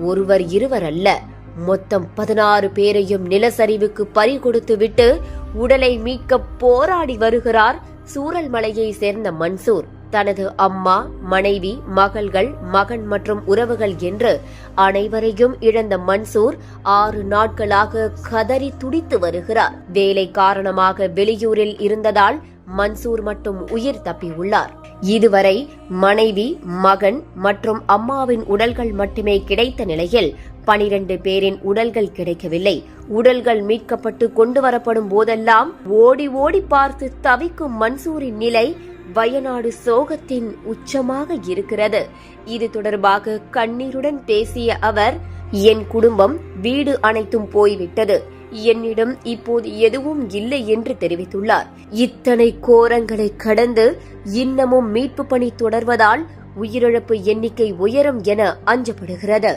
ஒருவர் இருவர் அல்ல, மொத்தம் 16 பேரையும் நிலச்சரிவுக்கு பறிகொடுத்துவிட்டு உடலை மீட்க போராடி வருகிறார் சூரல்மலையை சேர்ந்த மன்சூர். தனது அம்மா, மனைவி, மகள்கள், மகன் மற்றும் உறவுகள் என்று அனைவரையும் இழந்த மன்சூர் 6 நாட்களாக கதறி துடித்து வருகிறார். வேலை காரணமாக வெளியூரில் இருந்ததால் மன்சூர் மட்டும் உயிர் தப்பியுள்ளார். இதுவரை மனைவி, மகன் மற்றும் அம்மாவின் உடல்கள் மட்டுமே கிடைத்த நிலையில் 12 பேரின் உடல்கள் கிடைக்கவில்லை. உடல்கள் மீட்கப்பட்டு கொண்டு வரப்படும் போதெல்லாம் ஓடி ஓடி பார்த்து தவிக்கும் மன்சூரின் நிலை வயநாடு சோகத்தின் உச்சமாக இருக்கிறது. இது தொடர்பாக கண்ணீருடன் பேசிய அவர், என் குடும்பம், வீடு அனைத்தும் போய்விட்டது, என்னிடம் இப்போது எதுவும் இல்லை என்று தெரிவித்துள்ளார். இத்தனை கோரங்களை கடந்து இன்னமும் மீட்பு பணி தொடர்வதால் உயிரிழப்பு எண்ணிக்கை உயரும் என அஞ்சப்படுகிறது.